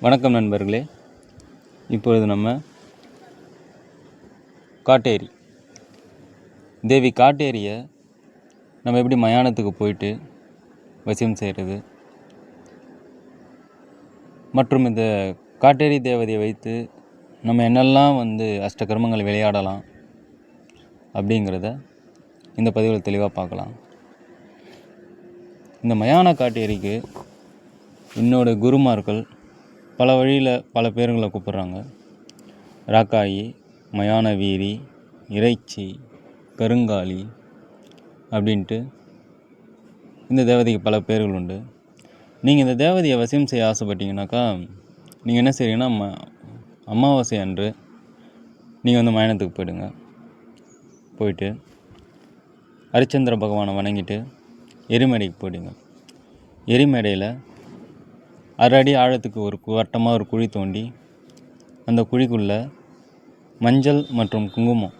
வணக்கம் நண்பர்களே. இப்பொழுது நம்ம காட்டேரி தேவி காட்டேரியை நம்ம எப்படி மயானத்துக்கு போயிட்டு வசியம் செய்கிறது மற்றும் இந்த காட்டேரி தேவதையை வைத்து நம்ம என்னெல்லாம் அஷ்டகர்மங்கள் விளையாடலாம் அப்படிங்கிறத இந்த பதிவில் தெளிவாக பார்க்கலாம். இந்த மயான காட்டேரிக்கு என்னோட குருமார்கள் பல வழியில் பல பேருங்களை கூப்பிட்றாங்க. ராக்காயி, மயான வீரி, இறைச்சி, கருங்காலி அப்படின்ட்டு இந்த தேவதைக்கு பல பேர்கள் உண்டு. நீங்கள் இந்த தேவதையை வசியம் செய்ய ஆசைப்பட்டீங்கன்னாக்கா நீங்கள் என்ன செய்றீங்கன்னா அமாவாசை அன்று நீங்கள் மயானத்துக்கு போயிடுங்க. போயிட்டு ஹரிச்சந்திர பகவானை வணங்கிட்டு எரிமேடைக்கு போயிடுங்க. எரிமேடையில் அரை அடி ஆழத்துக்கு ஒரு வட்டமாக ஒரு குழி தோண்டி அந்த குழிக்குள்ளே மஞ்சள் மற்றும் குங்குமம்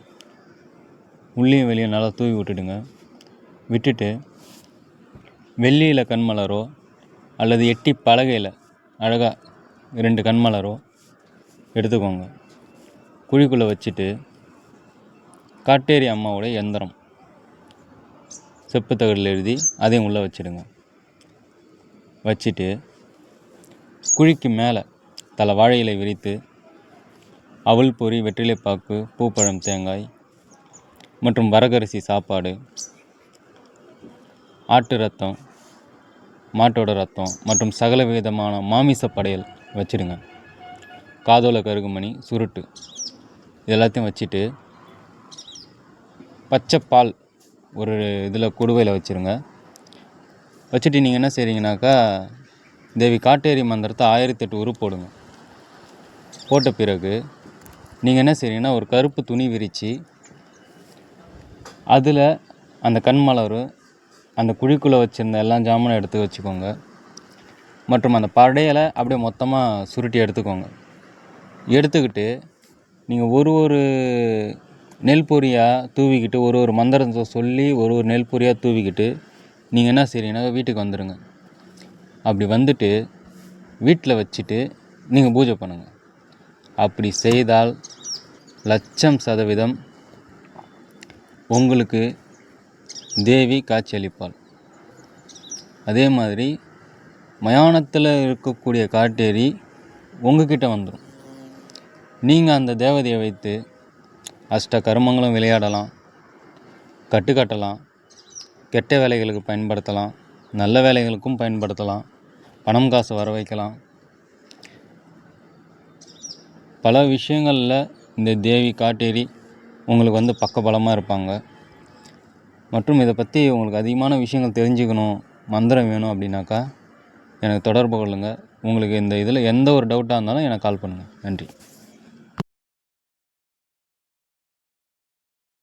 உள்ளேயும் வெளியே நல்லா தூவி விட்டுடுங்க. விட்டுட்டு வெள்ளியில் கண்மலரோ அல்லது எட்டி பலகையில் அழகாக 2 கண்மலரோ எடுத்துக்கோங்க. குழிக்குள்ளே வச்சுட்டு காட்டேரி அம்மாவோடைய எந்திரம் செப்பு தகடில் எழுதி அதையும் உள்ளே வச்சுடுங்க. வச்சுட்டு குழிக்கு மேலே தலை வாழை இலை விரித்து அவல் பொரி, வெற்றிலைப்பாக்கு, பூப்பழம், தேங்காய் மற்றும் வரகரிசி சாப்பாடு, ஆட்டு ரத்தம், மாட்டோட ரத்தம் மற்றும் சகல விதமான மாமிச படையல் வச்சுடுங்க. காதோல கருகுமணி, சுருட்டு எல்லாத்தையும் வச்சுட்டு பச்சை பால் ஒரு இதில் குடுவையில் வச்சுருங்க. வச்சுட்டு நீங்கள் என்ன செய்கிறீங்கனாக்கா தேவி காட்டேரி மந்திரத்தை 1008 உரு போடுங்க. போட்ட பிறகு நீங்கள் என்ன செய்கிறீங்கன்னா ஒரு கருப்பு துணி விரித்து அதில் அந்த கண்மலர் அந்த குழிக்குள்ளே வச்சுருந்த எல்லா ஜாமானும் எடுத்து வச்சுக்கோங்க. மற்றும் அந்த படையலை அப்படியே மொத்தமாக சுருட்டி எடுத்துக்கோங்க. எடுத்துக்கிட்டு நீங்கள் ஒரு நெல் பொரியாக தூவிக்கிட்டு ஒரு மந்திரத்தை சொல்லி ஒரு நெல் பொரியாக தூவிக்கிட்டு நீங்கள் என்ன செய்கிறீங்கன்னா வீட்டுக்கு வந்துடுங்க. அப்படி வந்துட்டு வீட்டில் வச்சுட்டு நீங்கள் பூஜை பண்ணுங்கள். அப்படி செய்தால் 100% உங்களுக்கு தேவி காட்சி அளிப்பாள். அதே மாதிரி மயானத்தில் இருக்கக்கூடிய காட்டேரி உங்ககிட்ட வந்துடும். நீங்கள் அந்த தேவதையை வைத்து அஷ்ட கர்மங்களும் விளையாடலாம், கட்டுக்கட்டலாம், கெட்ட வேலைகளுக்கு பயன்படுத்தலாம், நல்ல வேலைகளுக்கும் பயன்படுத்தலாம், பணம் காசு வர வைக்கலாம். பல விஷயங்களில் இந்த தேவி காட்டேரி உங்களுக்கு பக்கபலமாக இருப்பாங்க. மற்றும் இதை பற்றி உங்களுக்கு அதிகமான விஷயங்கள் தெரிஞ்சுக்கணும், மந்திரம் வேணும் அப்படின்னாக்கா எனக்கு தொடர்பு கொள்ளுங்கள். உங்களுக்கு இந்த இதில் எந்த ஒரு டவுட்டாக இருந்தாலும் எனக்கு கால் பண்ணுங்கள். நன்றி.